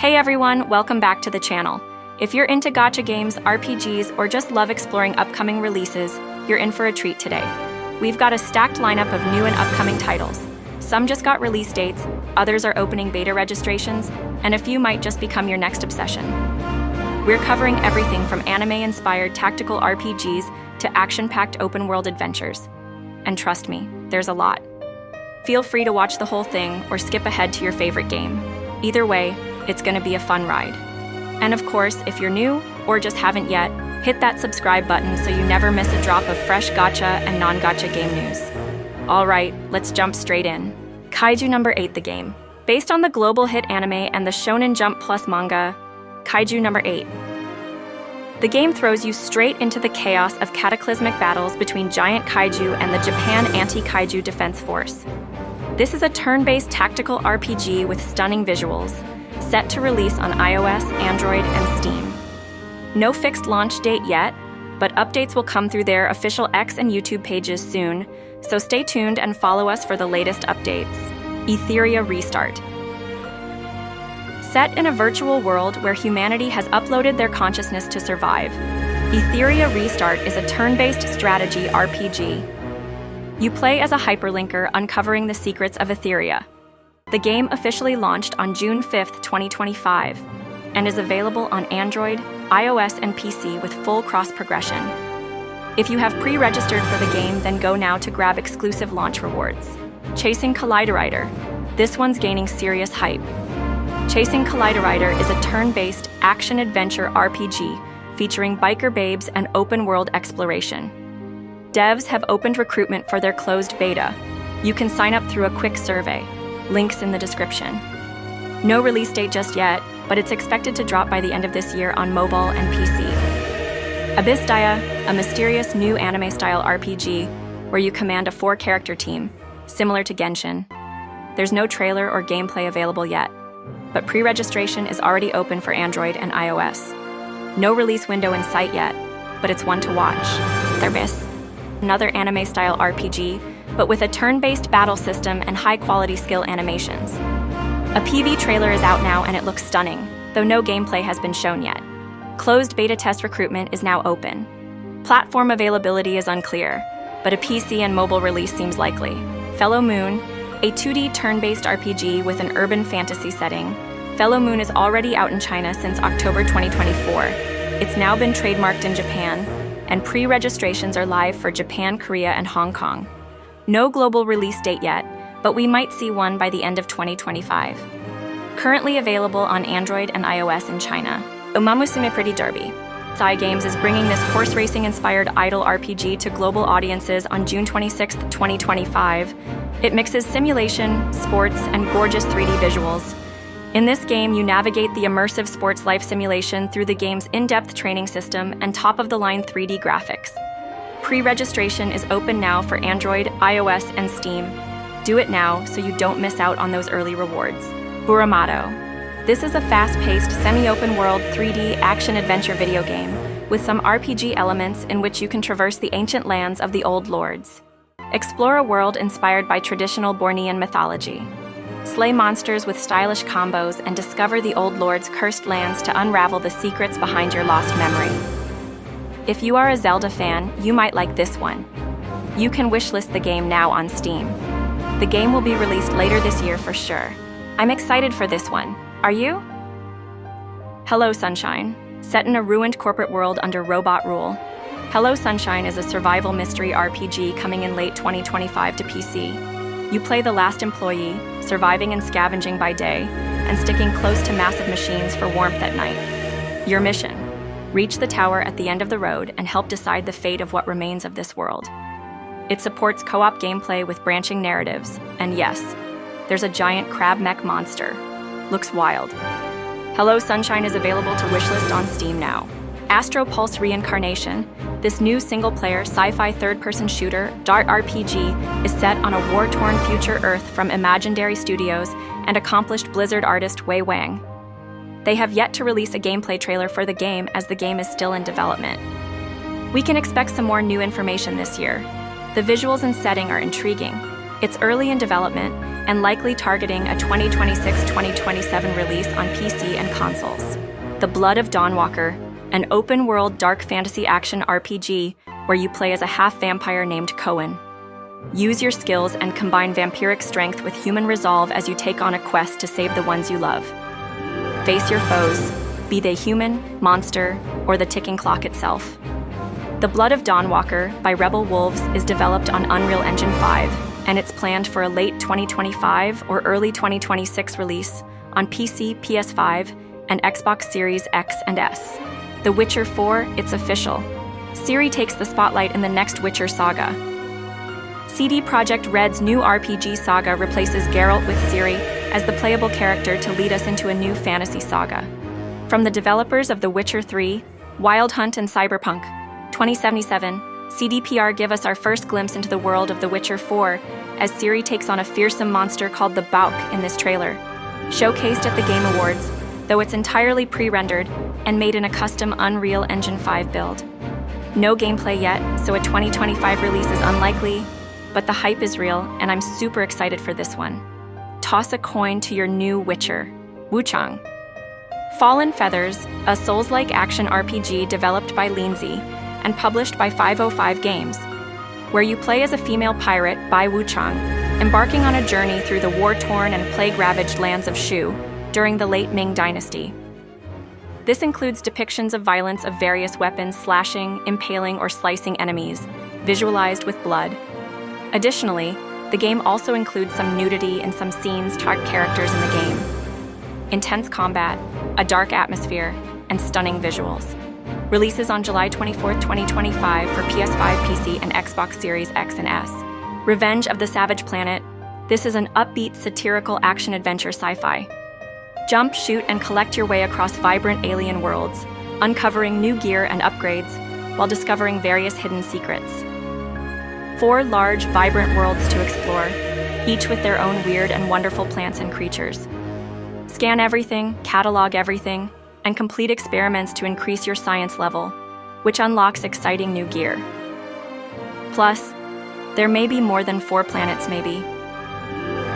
Hey everyone, welcome back to the channel. If you're into gacha games, RPGs, or just love exploring upcoming releases, you're in for a treat today. We've got a stacked lineup of new and upcoming titles. Some just got release dates, others are opening beta registrations, and a few might just become your next obsession. We're covering everything from anime-inspired tactical RPGs to action-packed open-world adventures. And trust me, there's a lot. Feel free to watch the whole thing or skip ahead to your favorite game. Either way, it's gonna be a fun ride. And of course, if you're new or just haven't yet, hit that subscribe button so you never miss a drop of fresh gacha and non-gacha game news. All right, let's jump straight in. Kaiju No. 8 the game. Based on the global hit anime and the Shonen Jump Plus manga, Kaiju No. 8. The game throws you straight into the chaos of cataclysmic battles between giant kaiju and the Japan Anti-Kaiju Defense Force. This is a turn-based tactical RPG with stunning visuals, set to release on iOS, Android, and Steam. No fixed launch date yet, but updates will come through their official X and YouTube pages soon, so stay tuned and follow us for the latest updates. Etheria Restart. Set in a virtual world where humanity has uploaded their consciousness to survive, Etheria Restart is a turn-based strategy RPG. You play as a hyperlinker uncovering the secrets of Etheria. The game officially launched on June 5th, 2025, and is available on Android, iOS, and PC with full cross-progression. If you have pre-registered for the game, then go now to grab exclusive launch rewards. Chasing KaleidoRider. This one's gaining serious hype. Chasing KaleidoRider is a turn-based action-adventure RPG featuring biker babes and open-world exploration. Devs have opened recruitment for their closed beta. You can sign up through a quick survey. Links in the description. No release date just yet, but it's expected to drop by the end of this year on mobile and PC. Abyssdia, a mysterious new anime-style RPG where you command a 4-character team, similar to Genshin. There's no trailer or gameplay available yet, but pre-registration is already open for Android and iOS. No release window in sight yet, but it's one to watch. Terbis, another anime-style RPG, but with a turn-based battle system and high-quality skill animations. A PV trailer is out now and it looks stunning, though no gameplay has been shown yet. Closed beta test recruitment is now open. Platform availability is unclear, but a PC and mobile release seems likely. Fellow Moon, a 2D turn-based RPG with an urban fantasy setting. Fellow Moon is already out in China since October 2024. It's now been trademarked in Japan, and pre-registrations are live for Japan, Korea, and Hong Kong. No global release date yet, but we might see one by the end of 2025. Currently available on Android and iOS in China. Umamusume Pretty Derby. Cygames is bringing this horse racing-inspired idle RPG to global audiences on June 26, 2025. It mixes simulation, sports, and gorgeous 3D visuals. In this game, you navigate the immersive sports life simulation through the game's in-depth training system and top-of-the-line 3D graphics. Pre-registration is open now for Android, iOS, and Steam. Do it now so you don't miss out on those early rewards. Buramato. This is a fast-paced, semi-open world 3D action-adventure video game with some RPG elements in which you can traverse the ancient lands of the Old Lords. Explore a world inspired by traditional Bornean mythology. Slay monsters with stylish combos and discover the Old Lord's cursed lands to unravel the secrets behind your lost memory. If you are a Zelda fan, you might like this one. You can wishlist the game now on Steam. The game will be released later this year for sure. I'm excited for this one. Are you? Hello Sunshine. Set in a ruined corporate world under robot rule. Hello Sunshine is a survival mystery RPG coming in late 2025 to PC. You play the last employee, surviving and scavenging by day, and sticking close to massive machines for warmth at night. Your mission: reach the tower at the end of the road and help decide the fate of what remains of this world. It supports co-op gameplay with branching narratives, and yes, there's a giant crab mech monster. Looks wild. Hello Sunshine is available to wishlist on Steam now. Astropulse Reincarnation, this new single-player sci-fi third-person shooter dart RPG, is set on a war-torn future Earth from Imaginary Studios and accomplished Blizzard artist Wei Wang. They have yet to release a gameplay trailer for the game as the game is still in development. We can expect some more new information this year. The visuals and setting are intriguing. It's early in development and likely targeting a 2026-2027 release on PC and consoles. The Blood of Dawnwalker, an open-world dark fantasy action RPG where you play as a half-vampire named Cohen. Use your skills and combine vampiric strength with human resolve as you take on a quest to save the ones you love. Face your foes, be they human, monster, or the ticking clock itself. The Blood of Dawnwalker by Rebel Wolves is developed on Unreal Engine 5, and it's planned for a late 2025 or early 2026 release on PC, PS5, and Xbox Series X and S. The Witcher 4, it's official. Ciri takes the spotlight in the next Witcher saga. CD Projekt Red's new RPG saga replaces Geralt with Ciri as the playable character to lead us into a new fantasy saga. From the developers of The Witcher 3, Wild Hunt, and Cyberpunk 2077, CDPR give us our first glimpse into the world of The Witcher 4 as Ciri takes on a fearsome monster called the Bauk in this trailer. Showcased at the Game Awards, though it's entirely pre-rendered and made in a custom Unreal Engine 5 build. No gameplay yet, so a 2025 release is unlikely, but the hype is real, and I'm super excited for this one. Toss a coin to your new Witcher, Wuchang. Fallen Feathers, a Souls-like action RPG developed by Lindsay and published by 505 Games, where you play as a female pirate by Wuchang, embarking on a journey through the war-torn and plague-ravaged lands of Shu during the late Ming Dynasty. This includes depictions of violence of various weapons slashing, impaling, or slicing enemies, visualized with blood. Additionally, the game also includes some nudity in some scenes to characters in the game. Intense combat, a dark atmosphere, and stunning visuals. Releases on July 24, 2025 for PS5, PC, and Xbox Series X and S. Revenge of the Savage Planet. This is an upbeat, satirical action-adventure sci-fi. Jump, shoot, and collect your way across vibrant alien worlds, uncovering new gear and upgrades while discovering various hidden secrets. 4 large, vibrant worlds to explore, each with their own weird and wonderful plants and creatures. Scan everything, catalog everything, and complete experiments to increase your science level, which unlocks exciting new gear. Plus, there may be more than 4 planets maybe.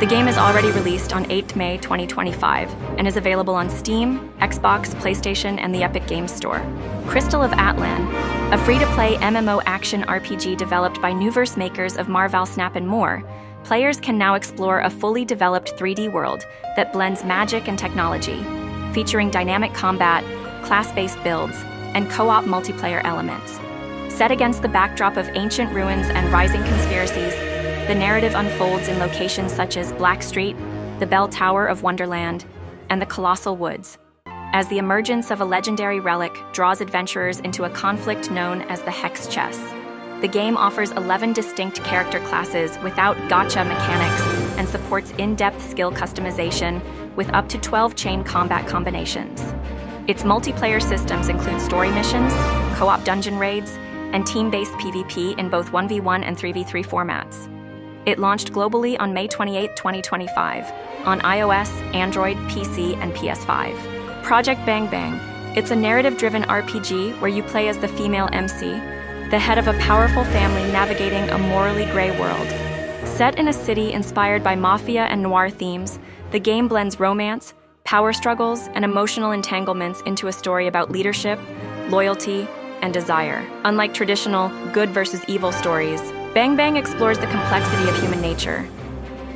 The game is already released on 8 May 2025 and is available on Steam, Xbox, PlayStation, and the Epic Games Store. Crystal of Atlan, a free-to-play MMO action RPG developed by Newverse makers of Marvel Snap and more, players can now explore a fully developed 3D world that blends magic and technology, featuring dynamic combat, class-based builds, and co-op multiplayer elements. Set against the backdrop of ancient ruins and rising conspiracies, the narrative unfolds in locations such as Black Street, the Bell Tower of Wonderland, and the Colossal Woods, as the emergence of a legendary relic draws adventurers into a conflict known as the Hex Chess. The game offers 11 distinct character classes without gacha mechanics and supports in-depth skill customization with up to 12 chain combat combinations. Its multiplayer systems include story missions, co-op dungeon raids, and team-based PvP in both 1v1 and 3v3 formats. It launched globally on May 28, 2025, on iOS, Android, PC, and PS5. Project Bang Bang. It's a narrative-driven RPG where you play as the female MC, the head of a powerful family navigating a morally gray world. Set in a city inspired by mafia and noir themes, the game blends romance, power struggles, and emotional entanglements into a story about leadership, loyalty, and desire. Unlike traditional good versus evil stories, Bang Bang explores the complexity of human nature.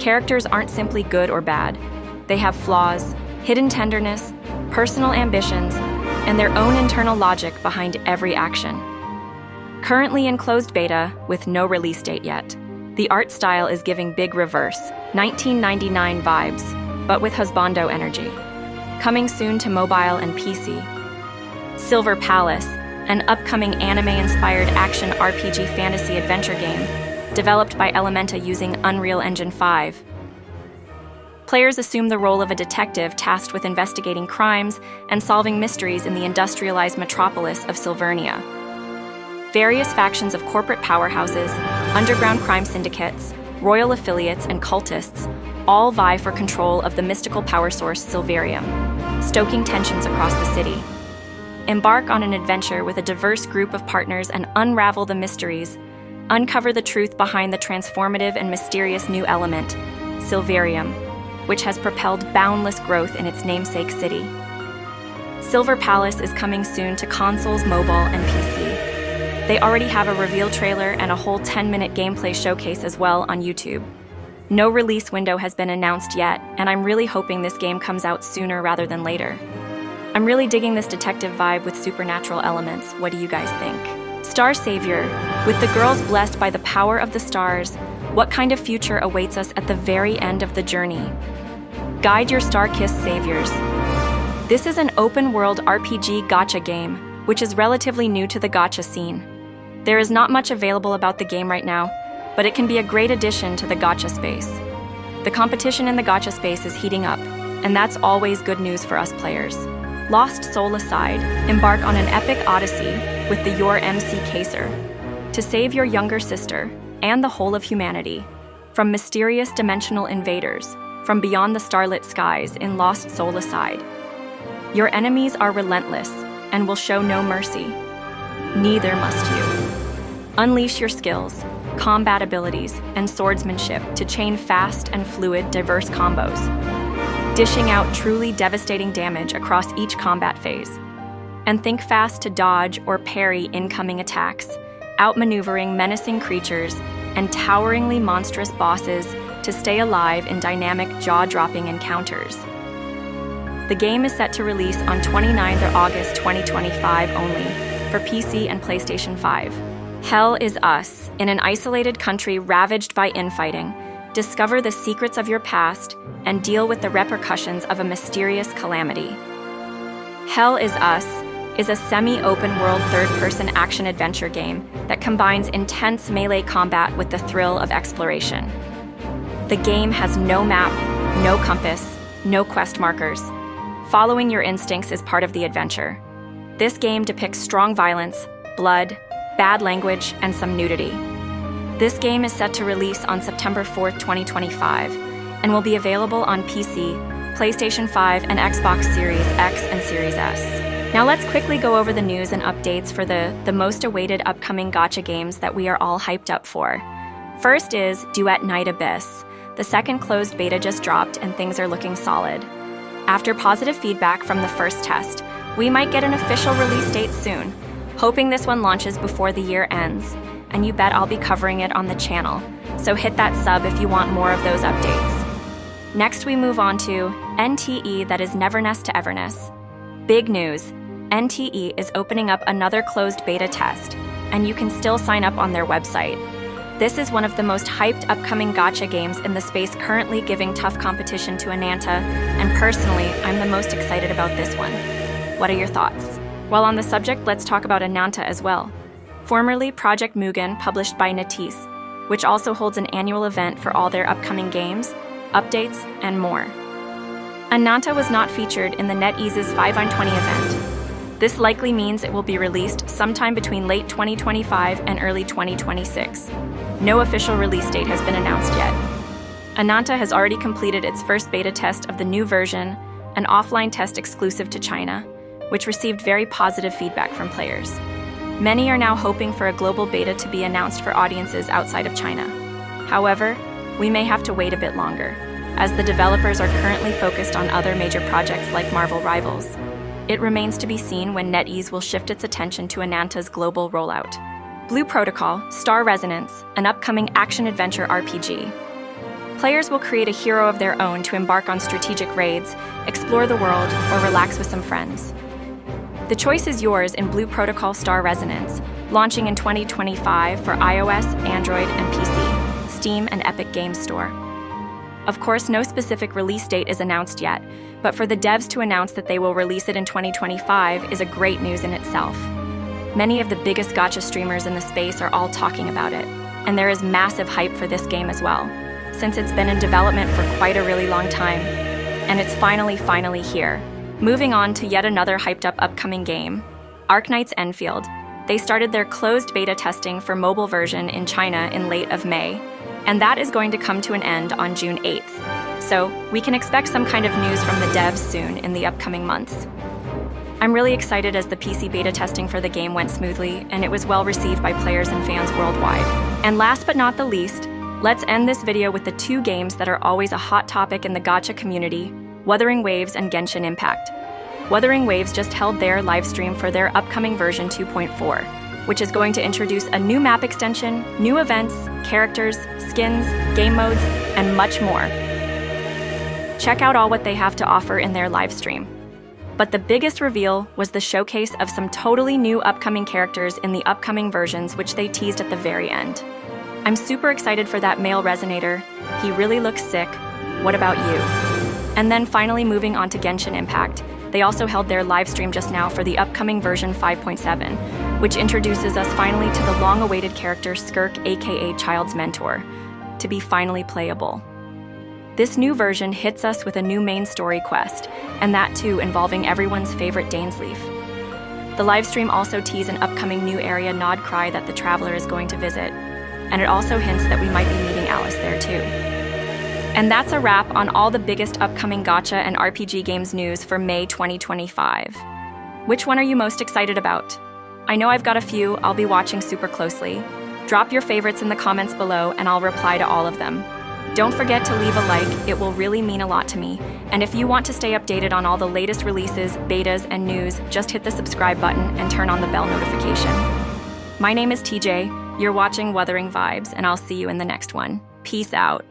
Characters aren't simply good or bad. They have flaws, hidden tenderness, personal ambitions, and their own internal logic behind every action. Currently in closed beta, with no release date yet, the art style is giving big reverse, 1999 vibes, but with husbando energy. Coming soon to mobile and PC. Silver Palace, an upcoming anime-inspired action RPG fantasy adventure game, developed by Elementa using Unreal Engine 5. Players assume the role of a detective tasked with investigating crimes and solving mysteries in the industrialized metropolis of Silvernia. Various factions of corporate powerhouses, underground crime syndicates, royal affiliates, and cultists all vie for control of the mystical power source Silverium, stoking tensions across the city. Embark on an adventure with a diverse group of partners and unravel the mysteries uncover the truth behind the transformative and mysterious new element, Silverium, which has propelled boundless growth in its namesake city. Silver Palace is coming soon to consoles, mobile, and PC. They already have a reveal trailer and a whole 10-minute gameplay showcase as well on YouTube. No release window has been announced yet, and I'm really hoping this game comes out sooner rather than later. I'm really digging this detective vibe with supernatural elements. What do you guys think? Star Savior, with the girls blessed by the power of the stars, what kind of future awaits us at the very end of the journey? Guide your star-kissed saviors. This is an open-world RPG gacha game, which is relatively new to the gacha scene. There is not much available about the game right now, but it can be a great addition to the gacha space. The competition in the gacha space is heating up, and that's always good news for us players. Lost soul aside, embark on an epic odyssey with the Your MC Caser to save your younger sister and the whole of humanity from mysterious dimensional invaders from beyond the starlit skies in Lost Soul Aside. Your enemies are relentless and will show no mercy. Neither must you. Unleash your skills, combat abilities, and swordsmanship to chain fast and fluid diverse combos, dishing out truly devastating damage across each combat phase. And think fast to dodge or parry incoming attacks, outmaneuvering menacing creatures and toweringly monstrous bosses to stay alive in dynamic, jaw-dropping encounters. The game is set to release on 29th of August 2025 only for PC and PlayStation 5. Hell is us, in an isolated country ravaged by infighting. Discover the secrets of your past and deal with the repercussions of a mysterious calamity. Hell is Us is a semi-open world third-person action-adventure game that combines intense melee combat with the thrill of exploration. The game has no map, no compass, no quest markers. Following your instincts is part of the adventure. This game depicts strong violence, blood, bad language, and some nudity. This game is set to release on September 4th, 2025, and will be available on PC, PlayStation 5, and Xbox Series X and Series S. Now let's quickly go over the news and updates for the most awaited upcoming gacha games that we are all hyped up for. First is Duet Night Abyss. The second closed beta just dropped and things are looking solid. After positive feedback from the first test, we might get an official release date soon, hoping this one launches before the year ends. And you bet I'll be covering it on the channel, so hit that sub if you want more of those updates. Next we move on to NTE, that is Neverness to Everness. Big news, NTE is opening up another closed beta test, and you can still sign up on their website. This is one of the most hyped upcoming gacha games in the space, currently giving tough competition to Ananta, and personally, I'm the most excited about this one. What are your thoughts? While on the subject, let's talk about Ananta as well. Formerly Project Mugen, published by NetEase, which also holds an annual event for all their upcoming games, updates, and more. Ananta was not featured in the NetEase's 5/20 event. This likely means it will be released sometime between late 2025 and early 2026. No official release date has been announced yet. Ananta has already completed its first beta test of the new version, an offline test exclusive to China, which received very positive feedback from players. Many are now hoping for a global beta to be announced for audiences outside of China. However, we may have to wait a bit longer, as the developers are currently focused on other major projects like Marvel Rivals. It remains to be seen when NetEase will shift its attention to Ananta's global rollout. Blue Protocol, Star Resonance, an upcoming action-adventure RPG. Players will create a hero of their own to embark on strategic raids, explore the world, or relax with some friends. The choice is yours in Blue Protocol Star Resonance, launching in 2025 for iOS, Android, and PC, Steam, and Epic Games Store. Of course, no specific release date is announced yet, but for the devs to announce that they will release it in 2025 is a great news in itself. Many of the biggest gacha streamers in the space are all talking about it, and there is massive hype for this game as well, since it's been in development for quite a really long time, and it's finally here. Moving on to yet another hyped up upcoming game, Arknights Endfield. They started their closed beta testing for mobile version in China in late of May, and that is going to come to an end on June 8th. So we can expect some kind of news from the devs soon in the upcoming months. I'm really excited as the PC beta testing for the game went smoothly, and it was well received by players and fans worldwide. And last but not the least, let's end this video with the two games that are always a hot topic in the gacha community, Wuthering Waves and Genshin Impact. Wuthering Waves just held their live stream for their upcoming version 2.4, which is going to introduce a new map extension, new events, characters, skins, game modes, and much more. Check out all what they have to offer in their live stream. But the biggest reveal was the showcase of some totally new upcoming characters in the upcoming versions, which they teased at the very end. I'm super excited for that male resonator. He really looks sick. What about you? And then finally moving on to Genshin Impact, they also held their live stream just now for the upcoming version 5.7, which introduces us finally to the long-awaited character Skirk, aka Child's Mentor, to be finally playable. This new version hits us with a new main story quest, and that too involving everyone's favorite Dainsleif. The livestream also teased an upcoming new area Nod Cry that the Traveler is going to visit, and it also hints that we might be meeting Alice there too. And that's a wrap on all the biggest upcoming gacha and RPG games news for May 2025. Which one are you most excited about? I know I've got a few I'll be watching super closely. Drop your favorites in the comments below and I'll reply to all of them. Don't forget to leave a like, it will really mean a lot to me. And if you want to stay updated on all the latest releases, betas, and news, just hit the subscribe button and turn on the bell notification. My name is TJ, you're watching Wuthering Vibes, and I'll see you in the next one. Peace out.